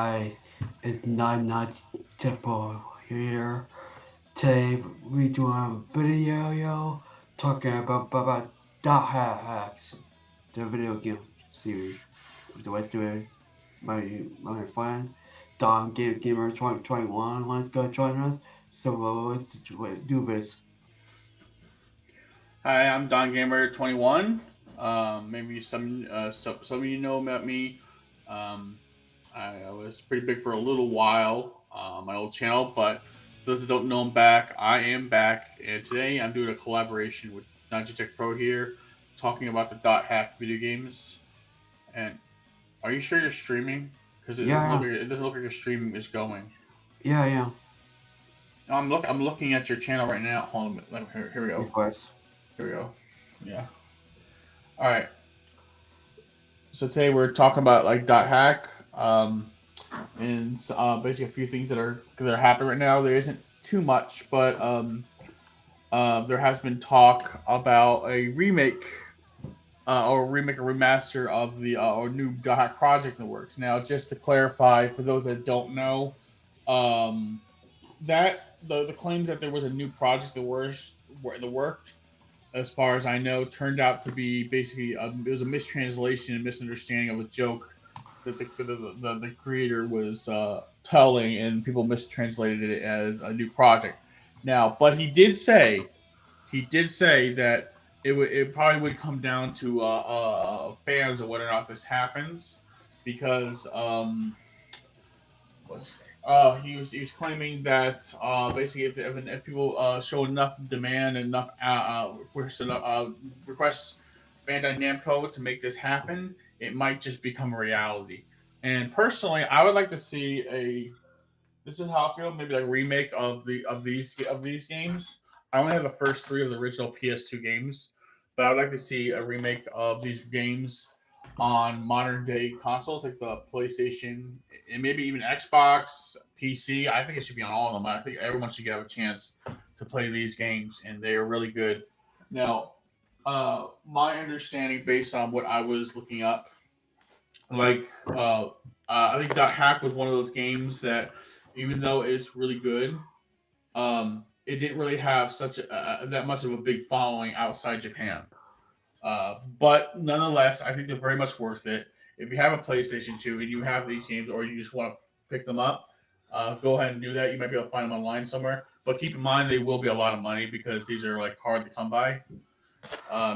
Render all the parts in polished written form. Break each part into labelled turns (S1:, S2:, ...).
S1: Guys, it's NajeeTechPro here. Today we doing a video talking about DotHacks, the video game series. The West Series, my friend Gamer 2021 wants to go join us. So let's do this.
S2: Hi, I'm Don Gamer 21. Maybe some of you know about me. Um, I was pretty big for a little while, my old channel, but those that don't know I'm back, I am back, and today I'm doing a collaboration with NajeeTechPro here, talking about the DotHack video games. And are you sure you're streaming? Because
S1: Yeah,
S2: it doesn't look like your stream is going.
S1: yeah.
S2: I'm looking at your channel right now. Hold on, here we go.
S1: Request.
S2: Here we go. Yeah. All right. So today we're talking about like .hack, and basically a few things that are happening right now. There isn't too much, but there has been talk about a remake, or remaster of the or new .hack project in the works. Now, just to clarify for those that don't know, um, that the claims that there was a new project that were in the works, as far as I know, turned out to be basically it was a mistranslation and misunderstanding of a joke that the creator was telling, and people mistranslated it as a new project. Now, but he did say that it probably would come down to fans of whether or not this happens, because he was claiming that basically if people show enough demand and enough requests Bandai Namco to make this happen, it might just become a reality. And personally, I would like to see a. This is how I feel. Maybe like a remake of these games. I only have the first three of the original PS2 games, but I would like to see a remake of these games on modern day consoles like the PlayStation and maybe even Xbox, PC. I think it should be on all of them. I think everyone should have a chance to play these games, and they are really good. Now, my understanding based on what I was looking up, like I think Dot Hack was one of those games that, even though it's really good, it didn't really have such that much of a big following outside Japan. But nonetheless, I think they're very much worth it. If you have a PlayStation 2 and you have these games, or you just want to pick them up, go ahead and do that. You might be able to find them online somewhere. But keep in mind, they will be a lot of money because these are like hard to come by.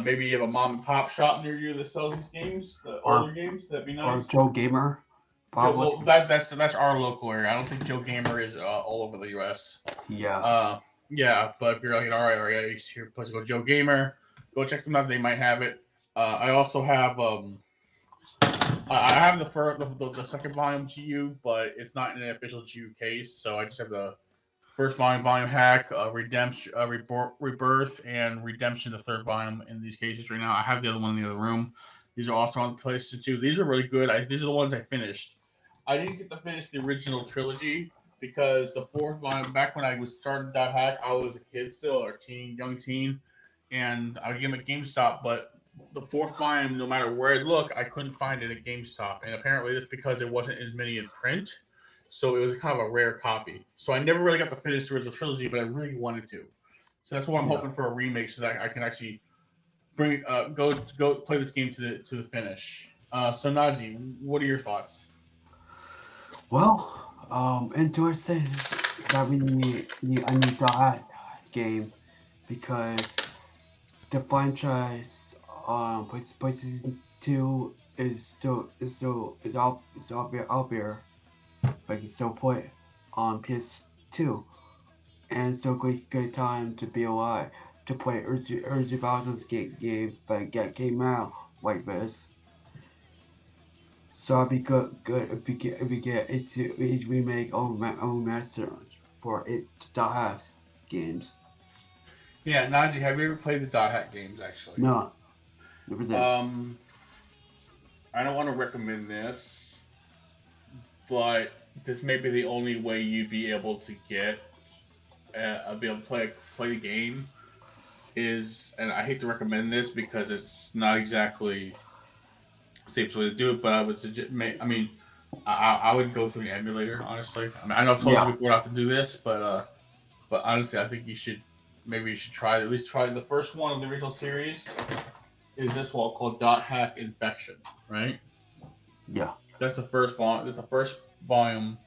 S2: Maybe you have a mom and pop shop near you that sells these games, the older
S1: Or
S2: games. That'd be
S1: or
S2: nice.
S1: Joe Gamer,
S2: Joe,
S1: probably.
S2: well, that's our local area. I don't think Joe Gamer is all over the U.S.
S1: Yeah.
S2: Yeah, but if you're like, all right, here's a place to go, Joe Gamer, go check them out. They might have it. I also have I have the second volume GU, but it's not in an official GU case. So I just have the first volume hack, redemption, rebirth, and redemption. The third volume in these cases right now. I have the other one in the other room. These are also on the PlayStation 2. These are really good. These are the ones I finished. I didn't get to finish the original trilogy because the fourth volume, back when I was starting Dot Hack, I was a kid still, or teen, young teen, and I would get them at GameStop. But the fourth volume, no matter where I look, I couldn't find it at GameStop, and apparently that's because there wasn't as many in print. So it was kind of a rare copy. So I never really got to finish the original trilogy, but I really wanted to. So that's why I'm
S1: Yeah.
S2: hoping for a remake, so that I can actually bring go play this game to the finish. So Najee, what are your thoughts?
S1: Well, interesting that we need a new dot game because the franchise PlayStation 2 is out there, but you still play on PS2, and it's still good time to be alive to play Urge Thousands game, but get came out like this. So it'd be good if we get each remake own master for it to have games.
S2: Yeah, Najee, have you ever played the Dot Hack games? Actually,
S1: No, never did.
S2: um, I don't want to recommend this, but this may be the only way you'd be able to be able to play the game. And I hate to recommend this because it's not exactly the safest way to do it, but I would suggest. I mean, I would go through an emulator, honestly. I mean, I know I've told you
S1: Yeah,
S2: before not to do this, but honestly, I think you should try at least try the first one of the original series. Is this one called DotHack Infection, right?
S1: yeah,
S2: That's the first volume. That's the first volume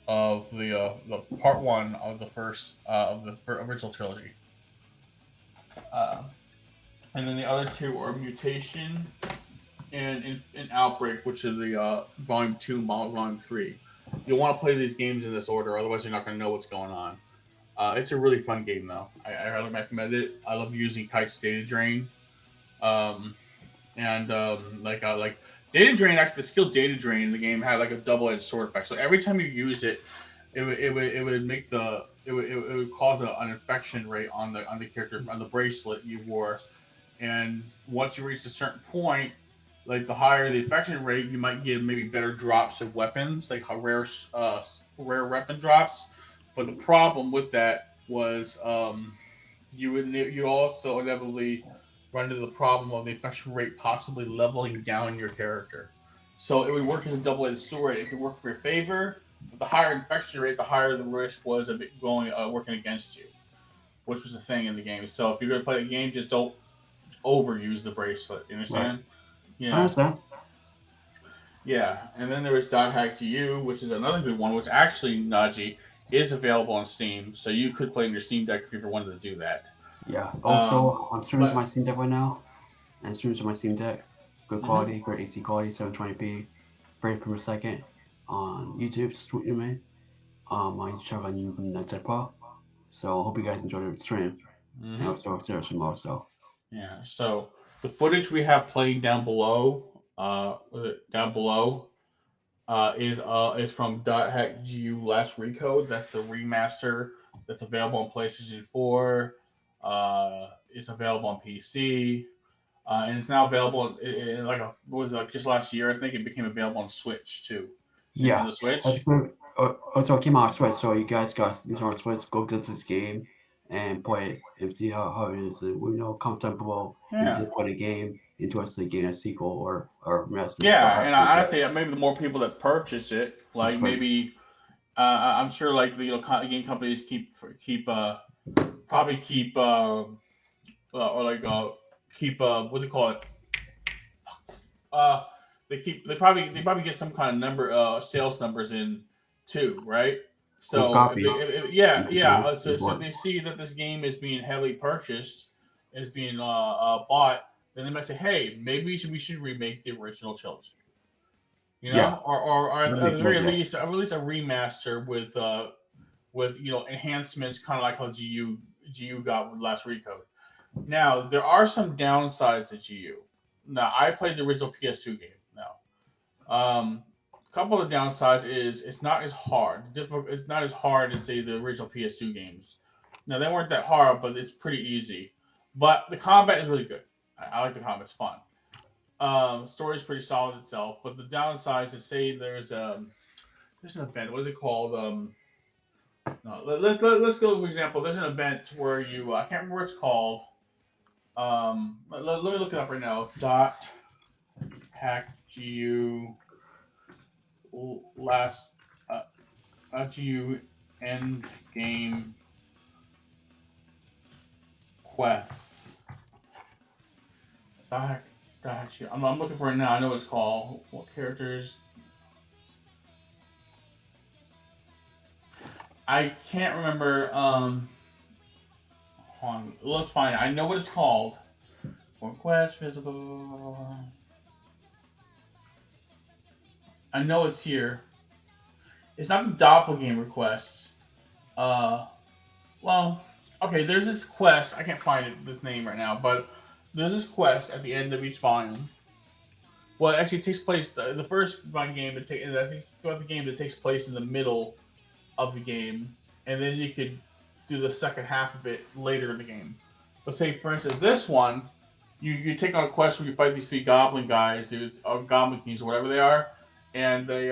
S2: of the part one of the first of the original trilogy. Uh, and then the other two are Mutation and Outbreak, which is the volume two, volume three. You'll want to play these games in this order, otherwise you're not going to know what's going on. It's a really fun game, though. I highly recommend it. I love using Kite's Data Drain, um, and like Data Drain. Actually, the skill Data Drain in the game had like a double-edged sword effect. So every time you use it, it would make it would cause an infection rate on the character on the bracelet you wore, and once you reach a certain point, like the higher the infection rate, you might get maybe better drops of weapons, like how rare weapon drops. But the problem with that was you also inevitably run into the problem of the infection rate possibly leveling down your character. So it would work as a double-edged sword. It could work for your favor. But the higher infection rate, the higher the risk was of it going working against you, which was the thing in the game. So if you're gonna play the game, just don't overuse the bracelet. You
S1: right.
S2: understand?
S1: I
S2: Yeah,
S1: understand.
S2: yeah. And then there was DotHack GU, which is another good one, which actually Najee is available on Steam, so you could play on your Steam Deck if you ever wanted to do that.
S1: Yeah.
S2: Um,
S1: Also, I'm streaming to my
S2: but
S1: Steam Deck right now, and streaming to my Steam Deck. Good
S2: mhm.
S1: quality, great AC quality, 720p, frame per second on YouTube streaming. On YouTube on NajeeTechPro. So hope you guys enjoyed the stream, and I'll
S2: Hmm.
S1: start with tomorrow. So
S2: Yeah. So the footage we have playing down below, is from .hack GU Last Recode. That's the remaster that's available on PlayStation 4. It's available on PC, and it's now available in like a what was it, like just last year I think it became available on Switch too,
S1: yeah,
S2: Nintendo
S1: that's
S2: Switch.
S1: good. Also, it came out on Switch, so you guys got this on Switch. Go get this game and play it and see how it is. And we know comment below if you
S2: Yeah.
S1: just play the game, interested in getting a sequel or remaster. Don't
S2: Yeah,
S1: have
S2: and
S1: to get
S2: honestly, maybe the more people that purchase it, like
S1: it's free.
S2: maybe I'm sure like the game companies keep probably keep or like keep what do you call it? Uh, they probably get some kind of number sales numbers in too, right?
S1: There's
S2: So if they
S1: copies.
S2: yeah,
S1: You can
S2: yeah,
S1: play
S2: so if
S1: before.
S2: they see that this game is being heavily purchased, is being bought, then they might say, hey, maybe we should remake the original trilogy. You
S1: Yeah,
S2: know, or
S1: that'd
S2: at
S1: be
S2: the
S1: cool.
S2: very
S1: Yeah,
S2: least, release a remaster with enhancements, kind of like how GU got with Last Recode. Now there are some downsides to GU. Now I played the original PS2 game. Now, a couple of downsides is it's not as hard. It's not as hard as say the original PS2 games. Now they weren't that hard, but it's pretty easy. But the combat is really good. I like the combat; it's fun. Story's pretty solid itself, but the downsides is say there's an event. What is it called? No, let's go. For example, there's an event where you I can't remember what it's called. Let me look it up right now. Dot hack gu last uh, gu end game quests. Dot I'm looking for it now. I know what it's called. What characters? I can't remember. Hold on, let's find it. I know what it's called. Request visible. I know it's here. It's not the doppelganger requests. Uh, well, okay. There's this quest. I can't find this name right now, but there's this quest at the end of each volume. Well, it actually takes place the first volume game. I think throughout the game, it takes place in the middle of the game, and then you could do the second half of it later in the game. But say, for instance, this one, you take on a quest where you fight these three goblin guys, or goblin kings, or whatever they are, and they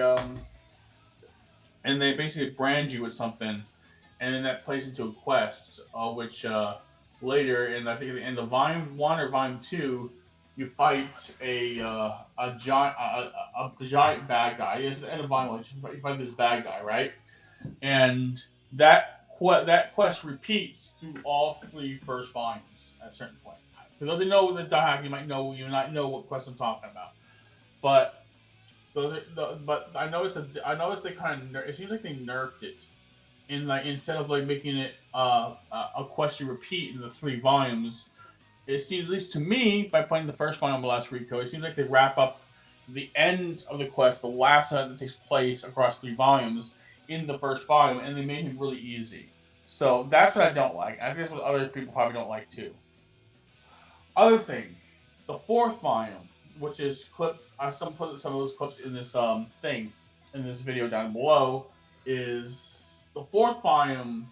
S2: basically brand you with something, and then that plays into a quest, which later, and I think at the end of volume one or volume two, you fight a giant bad guy. It's the end of violence. You fight this bad guy, right? And that quest repeats through all three first volumes at a certain point. For those who know the DotHack, you might know what quest I'm talking about. But but I noticed they kind of it seems like they nerfed it in like instead of like making it a quest you repeat in the three volumes. It seems, at least to me, by playing the first volume of Last Rico, it seems like they wrap up the end of the quest, the last event that takes place across three volumes, in the first volume, and they made him really easy. So that's what I don't like. I think that's what other people probably don't like too. Other thing, the fourth volume, which is clips. I some put some of those clips in this thing, in this video down below, is the fourth volume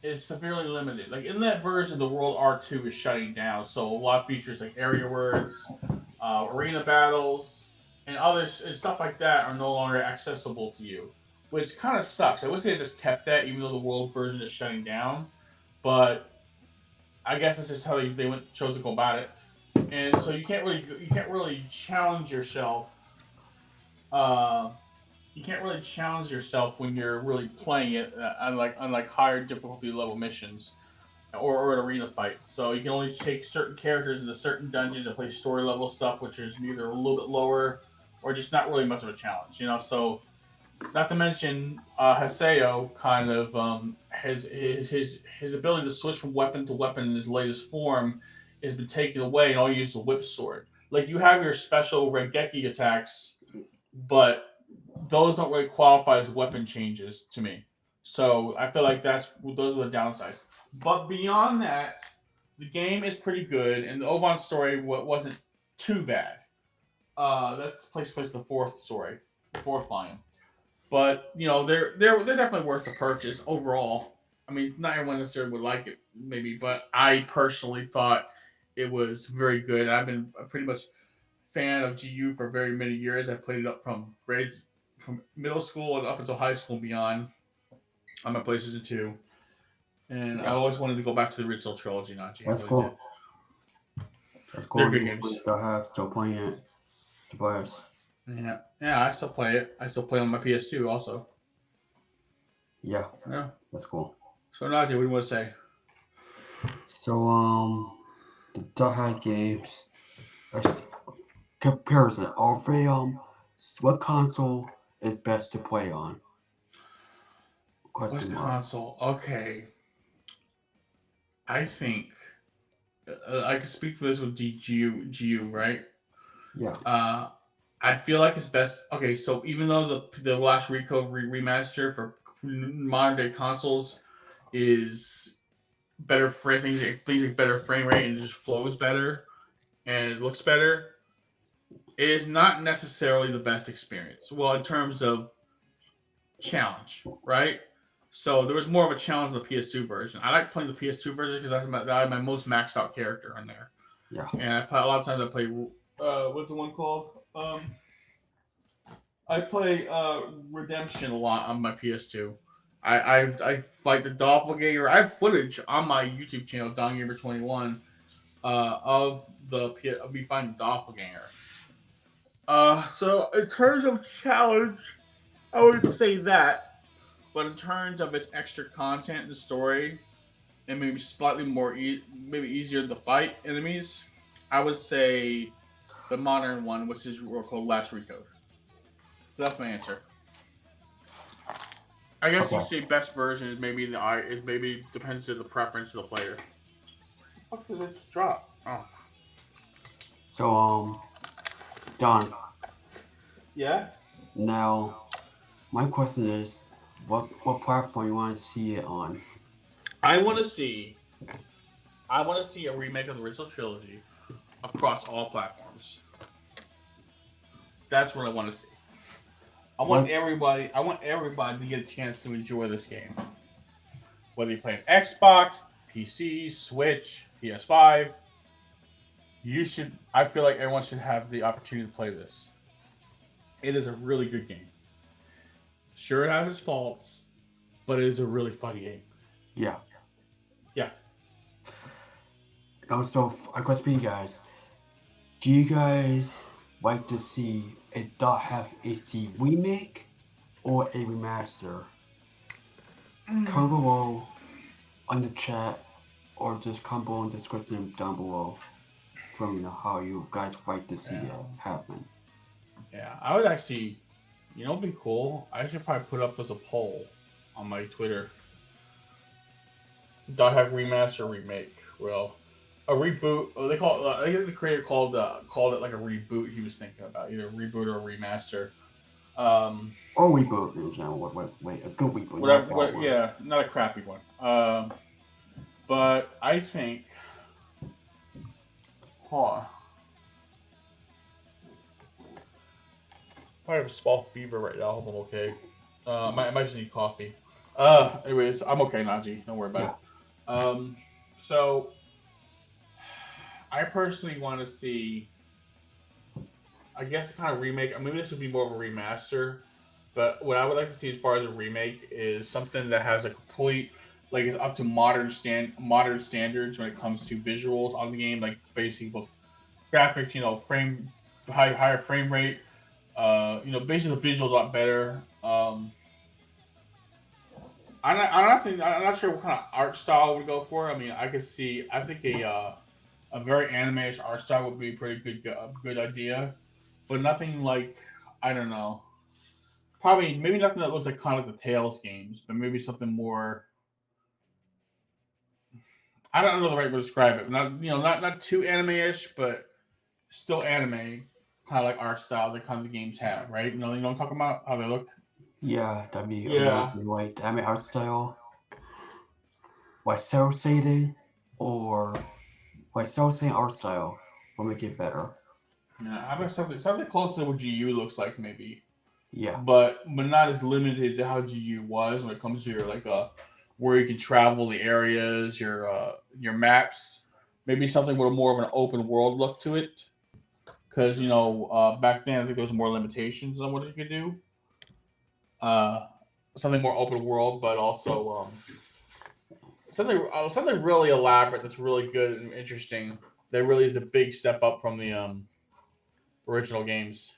S2: is severely limited. Like in that version, the World R2 is shutting down, so a lot of features like area words, arena battles, and others and stuff like that are no longer accessible to you, which kind of sucks. I wish they just kept that, even though the world version is shutting down. But I guess that's just how chose to go about it. And so you can't really challenge yourself. Uh, you can't really challenge yourself when you're really playing it on like higher difficulty level missions or an arena fight. So you can only take certain characters into certain dungeons to play story level stuff, which is either a little bit lower or just not really much of a challenge. So not to mention Haseo kind of his ability to switch from weapon to weapon in his latest form has been taken away, and all you use is a whip sword. Like you have your special Regeki attacks, but those don't really qualify as weapon changes to me. So I feel like those are the downsides. But beyond that, the game is pretty good, and the Oban story wasn't too bad. That takes place in the fourth volume. But they're definitely worth the purchase overall. I mean, not everyone necessarily would like it, maybe, but I personally thought it was very good. I've been a pretty much fan of GU for very many years. I played it up from middle school and up until high school and beyond on my PlayStation 2. And I
S1: Yeah,
S2: always wanted to go back to the original trilogy, Najee. I
S1: that's
S2: really did.
S1: cool. That's
S2: They're
S1: cool.
S2: good
S1: You
S2: games.
S1: still have still playing it. The players.
S2: Yeah, yeah. I still play it. I still play on my PS2 also.
S1: Yeah,
S2: Yeah.
S1: that's cool.
S2: So Najee, what do you want to say?
S1: So the DotHack games are comparison. Are they what console is best to play on?
S2: What
S1: Question mark.
S2: console? Okay, I think I can speak for this with GU, right?
S1: Yeah.
S2: Uh, I feel like it's best. Okay, so even though the last remaster for modern day consoles is better for things like better frame rate and it just flows better and it looks better, it is not necessarily the best experience. Well, in terms of challenge, right? So there was more of a challenge in the PS2 version. I like playing the PS2 version because I have my most maxed out character on there,
S1: Yeah.
S2: and I play a lot of times. I play what's the one called? I play Redemption a lot on my PS2. I fight the doppelganger. I have footage on my YouTube channel, DonGamer21, of me finding the doppelganger. So in terms of challenge, I would say that. But in terms of its extra content and the story, and maybe slightly maybe easier to fight enemies, I would say the modern one, which is called Last Recode. So that's my answer. I guess you
S1: Okay.
S2: say best version is maybe it maybe depends on the preference of the player. What did it drop? Oh.
S1: So Don.
S2: Yeah.
S1: Now my question is, what platform you want to see it on?
S2: I want to see. I want to see a remake of the original trilogy across all platforms. That's what I want to see. I want
S1: What?
S2: everybody. I want everybody to get a chance to enjoy this game. Whether you play an Xbox, PC, Switch, PS5, you should. I feel like everyone should have the opportunity to play this. It is a really good game. Sure, it has its faults, but it is a really fun game.
S1: Yeah.
S2: Yeah.
S1: So a question for you guys. Do you guys like to see a DotHack HD remake or a remaster? Comment below on the chat or just comment below in the description down below from how you guys like to see it happen.
S2: Yeah, I would actually, it'd be cool. I should probably put up as a poll on my Twitter. DotHack remaster remake. Well, a reboot. They call it. I think the creator called it like a reboot. He was thinking about either a reboot or a remaster.
S1: Or reboot in general. Wait, a good reboot, not a bad one.
S2: Yeah, not a crappy one. But I think. Huh. I have a small fever right now. I hope I'm okay. I might just need coffee. Anyways, I'm okay, Najee. Don't worry about it. So I personally want to see. I guess a kind of remake. Maybe this would be more of a remaster. But what I would like to see as far as a remake is something that has a complete, like it's up to modern standards when it comes to visuals on the game, like basically both graphics, higher frame rate. Basically the visuals a lot better. I'm not sure what kind of art style would go for. I mean, I think a very anime-ish art style would be a pretty good idea, but nothing like, I don't know. Probably maybe nothing that looks like kind of like the Tales games, but maybe something more. I don't know the right way to describe it. Not too anime-ish, but still anime, kind of like art style that kind of the games have, right? You know what I'm talking about? How they look.
S1: Yeah, that'd be
S2: Yeah.
S1: amazing. Like anime art style, like cell shading, or like cell shading art style will make it better.
S2: Yeah, how about something close to what GU looks like, maybe.
S1: Yeah.
S2: But not as limited to how GU was when it comes to your where you can travel the areas, your maps. Maybe something with more of an open world look to it, because back then I think there was more limitations on what you could do. Uh, Something more open world, but also something really elaborate that's really good and interesting. That really is a big step up from the original games.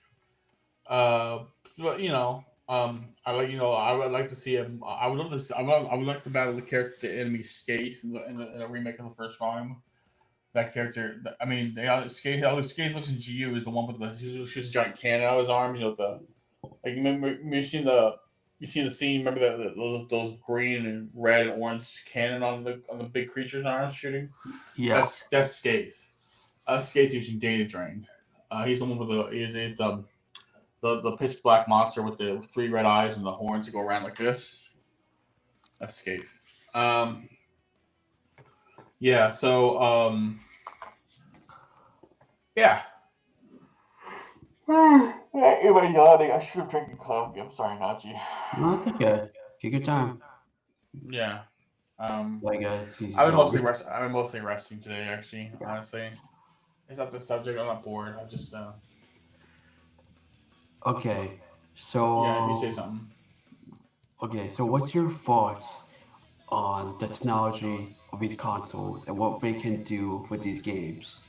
S2: Uh, but I would like to see him. I would love to. I would like to battle the character, the enemy Skate in a remake of the first volume. That character. I mean, Skate. How Skate looks in GU is the one with the he shoots a giant cannon out of his arms. The like. Remember you see the scene. Remember those green and red and orange cannon on the big creature's arms shooting.
S1: Yes.
S2: That's Skate. Skate's using Data Drain. He's the one with the pitch black monster with the three red eyes and the horns that go around like this. That's Scathe. Um, yeah. So yeah. Anyway, yawning. I should have drinking coffee. I'm sorry, Najee.
S1: No, it's okay. Take your time.
S2: Yeah.
S1: I guess he's
S2: I've
S1: going.
S2: been mostly resting today. Actually, honestly, it's not the subject. I'm not bored. I just
S1: Okay, so
S2: yeah. You say something.
S1: okay, so what's your thoughts on the technology of these consoles and what they can do with these games?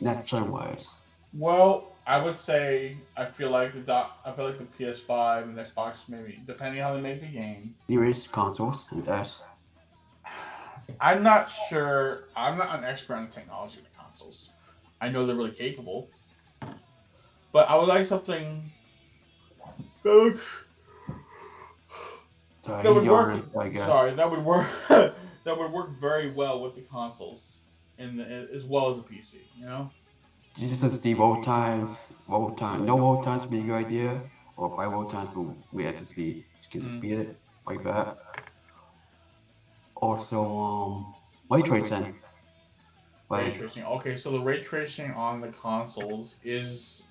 S1: Next gen wise.
S2: Well, I would say I feel like the PS5 and Xbox, maybe depending on how they make the game.
S1: Series consoles and S.
S2: I'm not sure. I'm not an expert on the technology of the consoles. I know they're really capable, but I would like something that would work.
S1: I guess.
S2: Sorry, that would work. That would work very well with the consoles, as well as a PC.
S1: Jesus, the roll times, no roll times would be a good idea, or by roll times we actually can speed it like that. Also, ray tracing.
S2: Ray tracing. Okay, so the ray tracing on the consoles is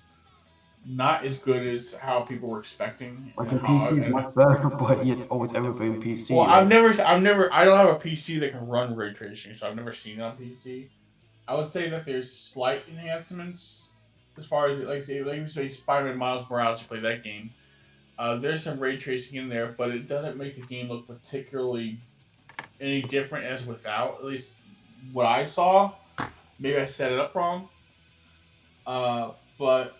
S2: not as good as how people were expecting.
S1: Like a PC, much better, but it's always ever been PC.
S2: Well, I don't have a PC that can run ray tracing, so I've never seen it on PC. I would say that there's slight enhancements as far as like you say Spider-Man Miles Morales, you play that game. There's some ray tracing in there, but it doesn't make the game look particularly any different as without. At least what I saw. Maybe I set it up wrong. But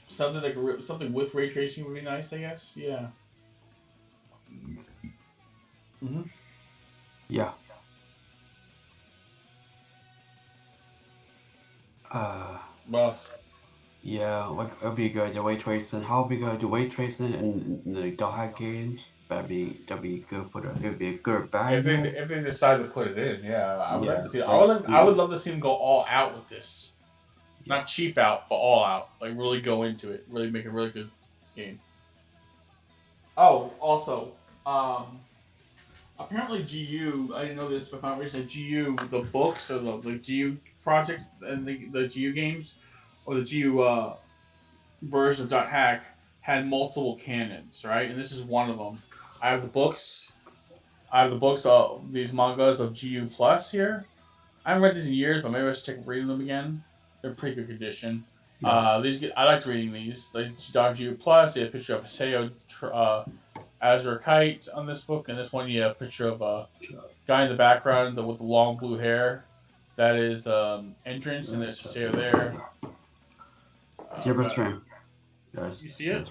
S2: something like something with ray tracing would be nice, I guess. Yeah. Mm-hmm.
S1: Yeah. Uh,
S2: Well,
S1: yeah, like it'd be good. The ray tracing. How we gonna do ray tracing in the DotHack games? That'd be good for the. It'd be a good barrier.
S2: if they decide to put it in, yeah, I would like
S1: Yeah,
S2: to see.
S1: like
S2: I would love to see them go all out with this.
S1: yeah.
S2: Not cheap out, but all out. Like really go into it. Really make a really good game. Oh, also, apparently GU. I didn't know this, but found recently GU the books or the GU project and the GU games or the GU version of .hack had multiple canons, right? And this is one of them. I have the books. I have the books of these mangas of GU Plus here. I haven't read these in years, but maybe I should check reading them again. They're pretty good condition.
S1: Yeah.
S2: I liked reading these. Like GU Plus, you have a picture of Haseo Azure Kite on this book, and this one you have a picture of a guy in the background with the long blue hair. That is entrance, and there's Haseo there.
S1: Zero
S2: But
S1: stream. Yes.
S2: you see it?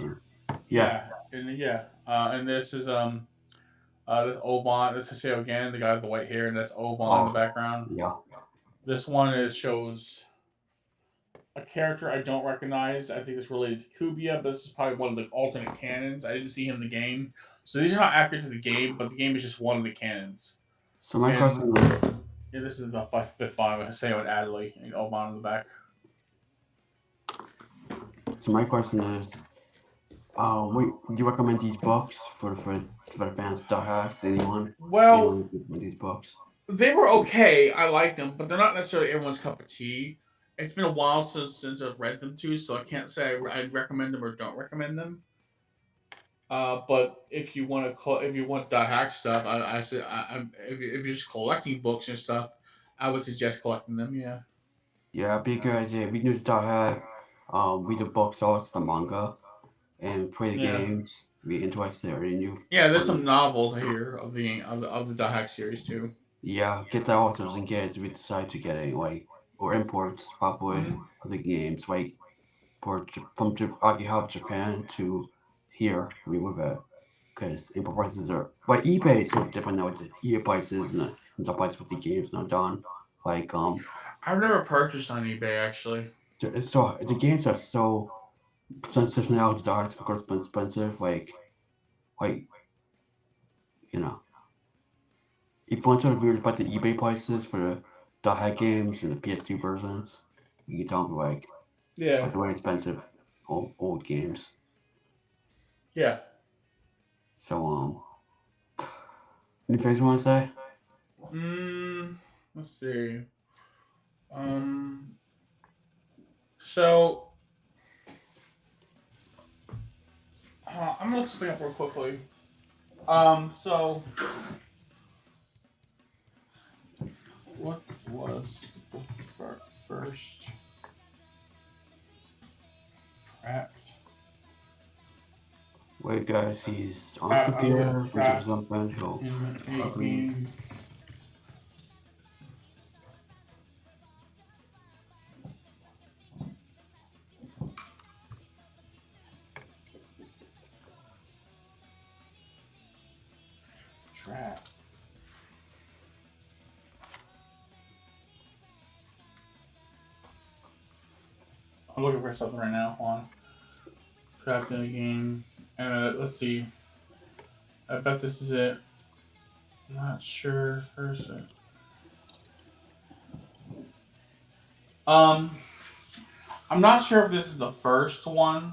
S1: Yeah.
S2: And this is this Ovan. This is Haseo again, the guy with the white hair, and that's Ovan in the
S1: Oh.
S2: background.
S1: Yeah.
S2: This one shows a character I don't recognize. I think it's related to Kubia, but this is probably one of the alternate canons. I didn't see him in the game, so these are not accurate to the game, but the game is just one of the canons.
S1: So my
S2: And
S1: question is,
S2: yeah, this is the fifth one with Haseo and Adley and Oban in the back.
S1: would you recommend these books for the fans of DotHacks? Anyone?
S2: Well,
S1: Anyone with these books?
S2: they were okay. I like them, but they're not necessarily everyone's cup of tea. It's been a while since I've read them too, so I can't say I'd recommend them or don't recommend them. But if you want if you want the hack stuff, I say if you're just collecting books and stuff, I would suggest collecting them. Yeah.
S1: Yeah, it'd be a good idea. We do DotHack. Read the books, also the manga, and play the
S2: Yeah.
S1: games. Be interested in new
S2: Yeah. There's
S1: fun.
S2: some novels here of the DotHack series too.
S1: Yeah, get the authors in case we decide to get it, like, or imports probably
S2: Mm-hmm.
S1: of the games, like from Akihabara, Japan to here. We with it because import prices are, but eBay is so different now with the eBay prices and the price with the games not done. Like
S2: I've never purchased on eBay actually.
S1: it's so the games are so expensive now. The dollars because it's expensive. Like you know, if you want to read about the eBay prices for the high games and the PS2 versions, you can tell me
S2: Yeah.
S1: like the way expensive old games.
S2: Yeah.
S1: So anything you want to say?
S2: Let's see. Um. So I'm gonna look something up real quickly. So what was the first trapped?
S1: Wait, guys, he's on his computer. There's something. He'll
S2: In a
S1: probably.
S2: game. Trap. I'm looking for something right now. Hold on. Trapped in a game. Let's see. I bet this is it. I'm not sure. First. Um, I'm not sure if this is the first one,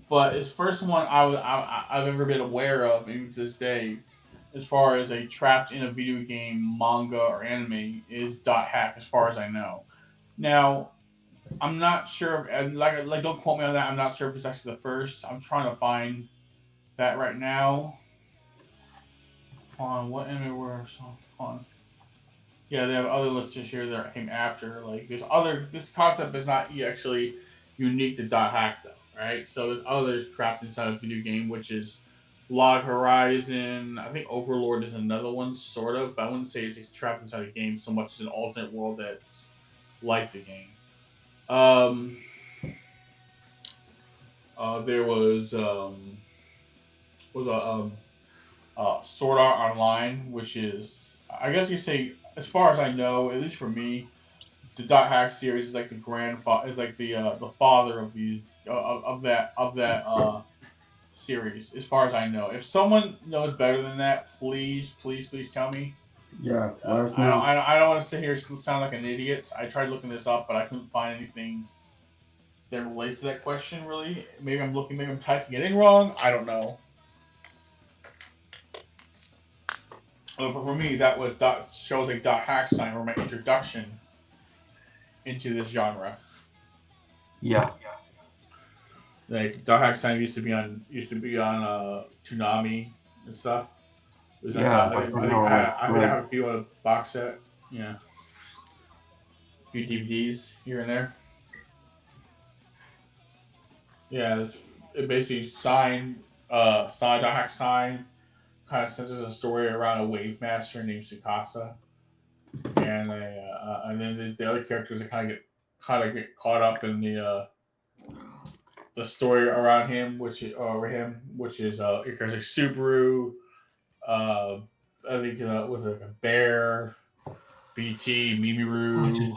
S2: but it's first one I've ever been aware of, even to this day, as far as a trapped in a video game, manga, or anime, is .hack, as far as I know. Now, I'm not sure, and like don't quote me on that. I'm not sure if it's actually the first. I'm trying to find that right now. Hold on, what anime were so hold on. Yeah, they have other listeners here that came after. Like there's other. This concept is not actually unique to .hack though, right? So there's others trapped inside a video game, which is Log Horizon. I think Overlord is another one, sort of, but I wouldn't say it's trapped inside a game so much as an alternate world that's like the game. Um, there was a Sword Art Online, which is, I guess you say, as far as I know, at least for me, the Dot Hack series is like the grandfather, is like the father of these of that series, as far as I know. If someone knows better than that, please tell me.
S1: Yeah, let us
S2: I don't
S1: know.
S2: I don't want to sit here and sound like an idiot. I tried looking this up, but I couldn't find anything that relates to that question. Really, maybe I'm typing it in wrong. I don't know. For me, that was shows like Dot Hack sign were my introduction into this genre.
S1: Yeah,
S2: Like DotHack sign used to be on Toonami and stuff. It was
S1: yeah, but you know,
S2: I think I have a few on a box set. Yeah, a few DVDs here and there. Yeah, it basically sign DotHack sign kind of centers a story around a wave master named Sukasa, and then the other characters that kind of get caught up in the story around him, which is it carries like Subaru, uh, I think with like a bear, BT, Mimiru,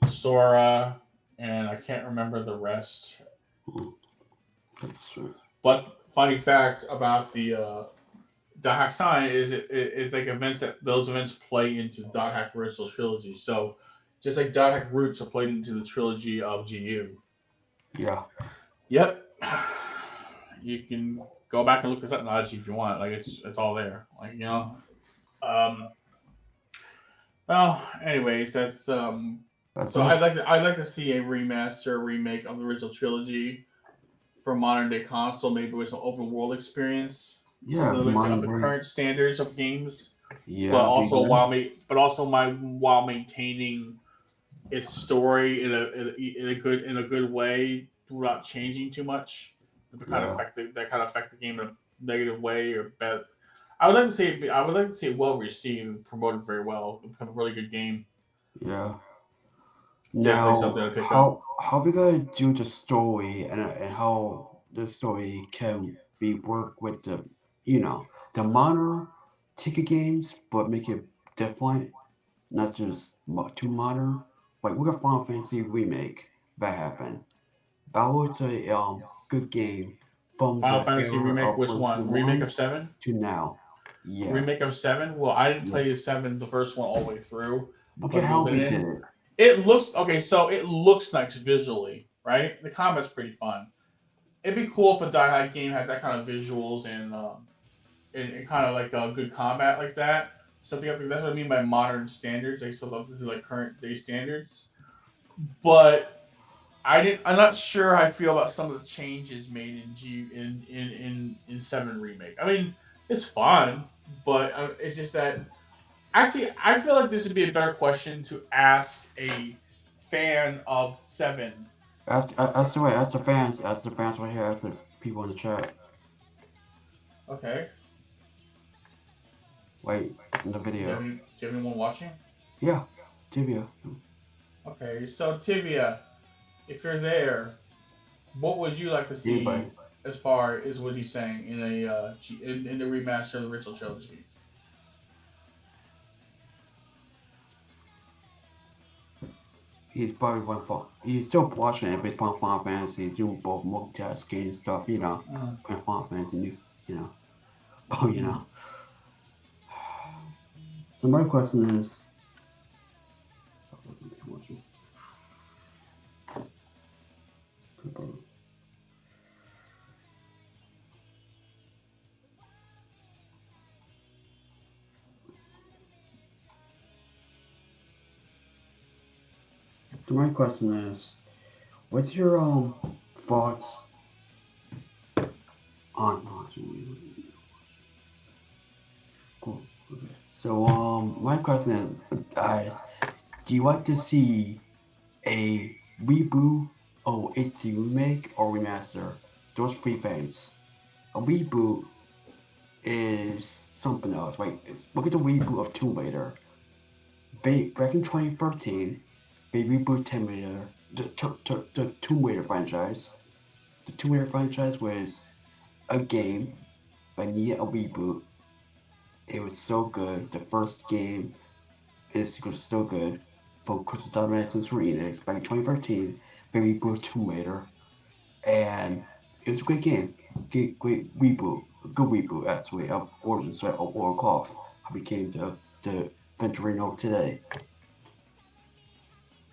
S2: Sora, and I can't remember the rest.
S1: that's true.
S2: But funny fact about the Hack Sign is it's like events that those events play into Dot Hack original trilogy. So just like Dot Hack Roots are played into the trilogy of GU.
S1: Yeah,
S2: Yep. You can go back and look this up, Najee, if you want. Like it's all there. Like Um. Well, anyways, that's
S1: that's
S2: So
S1: it.
S2: I'd like to see a remaster, remake of the original trilogy for modern day console, maybe with some open world experience, something
S1: Yeah,
S2: that looks up
S1: mine
S2: the
S1: were.
S2: current standards of games, but
S1: Yeah, be
S2: also
S1: good.
S2: while maintaining its story in a good way without changing too much.
S1: Yeah,
S2: That kind of affect the game in a negative way or bad. I would like to see it well received and promoted very well. It become a really good game.
S1: yeah.
S2: Definitely something
S1: Now,
S2: to pick up.
S1: how we gonna do the story and how the story can be work with the the modern ticket games, but make it different, not just too modern. Like we got Final Fantasy remake that happened. That was a good game from
S2: Final
S1: the
S2: Fantasy
S1: era
S2: remake,
S1: of
S2: which
S1: PlayStation
S2: one? Remake of
S1: One
S2: Seven.
S1: to now. Yeah,
S2: Remake of Seven. Well, I didn't
S1: yeah.
S2: play Seven, the first one, all the way through. I
S1: Look at
S2: played a little
S1: how
S2: bit
S1: they
S2: in
S1: did
S2: it.
S1: it.
S2: It looks okay. So it looks nice visually, right? The combat's pretty fun. It'd be cool if a Die Hard game had that kind of visuals and kind of like a good combat like that. Something that's what I mean by modern standards. Like so up to like current day standards. But I'm not sure how I feel about some of the changes made in G in Seven remake. I mean, it's fun, but it's just that actually I feel like this would be a better question to ask a fan of Seven.
S1: Ask the way, ask the fans right here, ask the people in the chat.
S2: Okay,
S1: Wait, in the video.
S2: do you have anyone watching?
S1: Yeah, Tibia.
S2: Okay, so Tivia, if you're there, what would you like to
S1: Anybody.
S2: see as far as what he's saying in in the remaster of the original trilogy?
S1: He's probably one for. He's still watching it, but he's playing Final Fantasy, doing both multitasking and stuff.
S2: Mm,
S1: Playing Final Fantasy, you know. Oh,
S2: mm.
S1: So my question is. So my question is, what's your thoughts on? Cool. Okay. So my question is, guys, do you want to see a reboot or HD remake or remaster? Those three things. A reboot is something else. Look at the reboot of Tomb Raider. Back in 2013, they reboot Tomb Raider, the Tomb Raider franchise. The Tomb Raider franchise was a game that needed a reboot. It was so good. The first game is still good. For Crystal Dynamics for Enix back in 2013, they rebooted Tomb Raider, and it was a great game. Great reboot, a good reboot actually of Origins of Warcraft. How became the Venturino today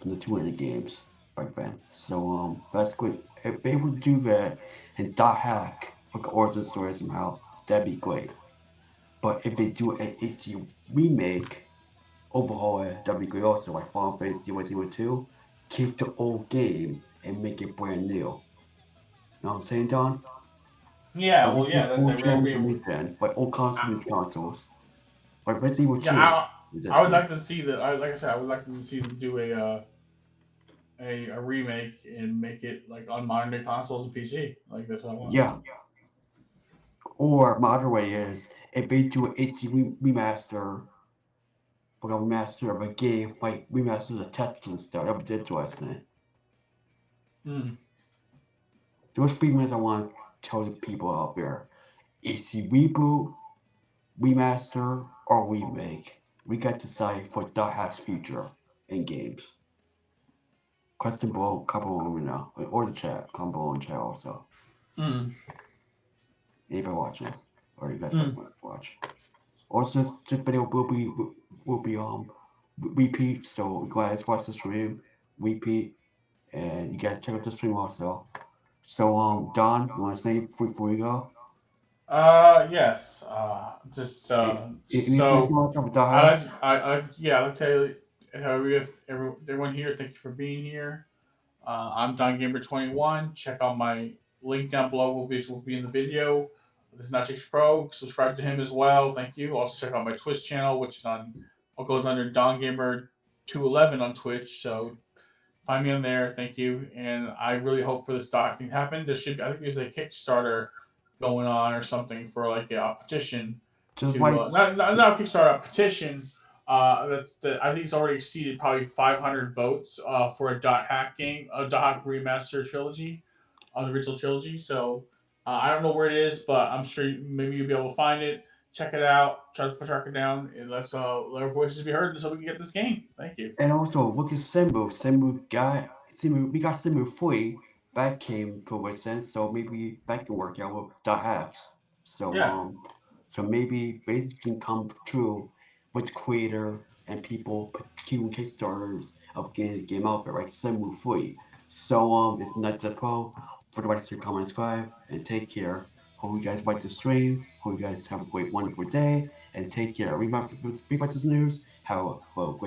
S1: from the 200 games back then. So that's good. If they would do that and DotHack like origin story somehow, that'd be great. But if they do an HD remake, overhaul it, that'd be great also. Like Final Fantasy 002, keep the old game and make it brand new. You know what I'm saying, Don?
S2: Yeah,
S1: Like we
S2: well, yeah,
S1: do old
S2: that would
S1: gens
S2: be.
S1: and new gen, like old consoles, new consoles. Like Resident Evil
S2: Yeah,
S1: 2.
S2: I
S1: This
S2: would
S1: year.
S2: like to see that. Like I said, I would like to see them do a remake and make it like on modern day consoles and PC. Like that's what I want.
S1: Yeah. Or my other way is if they do an HD remaster, like a remaster of a game, like remaster the text and stuff, that would be interesting.
S2: Mm.
S1: Those three things I want to tell the people out there. HD reboot, remaster, or remake. We got to decide for DotHack's future in games. Question below, comment below now, or the chat, comment below in chat also.
S2: Mm.
S1: Anybody watching, or you guys might
S2: Mm.
S1: want to watch. Also, this video will be repeat. So you guys watch the stream, repeat, and you guys check out the stream also. So Don, you want to say before we go?
S2: Yes. Just
S1: Anything else you
S2: so
S1: want to talk about DotHacks?
S2: yeah, I'll tell you, everyone here, thank you for being here. I'm Don Gamer 21. Check out my link down below. Will be in the video. This is NajeeTechPro. Subscribe to him as well. Thank you. Also check out my Twitch channel, which is on goes under Don Gamer 211 on Twitch. So find me on there. Thank you. And I really hope for this doc thing to happen. I think there's a Kickstarter going on or something for like a petition
S1: Just
S2: to
S1: like
S2: not a Kickstarter, a petition. I think it's already exceeded probably 500 votes for a DotHack game, a DotHack remaster trilogy, the original trilogy. So I don't know where it is, but I'm sure maybe you'll be able to find it. Check it out. Try to track it down, and let our voices be heard, so we can get this game. Thank you.
S1: and also look at Simbu. We got Simbu free. That came to a sense, so maybe that can work out with DotHacks. So
S2: Yeah.
S1: so maybe this can come true with the creator and people keeping Kickstarters of getting the game out there, like Simbu free. So it's NajeeTechPro. For the rest of your comments, subscribe, and take care. Hope you guys like the stream. Hope you guys have a great, wonderful day, and take care. Remember this news. Have a great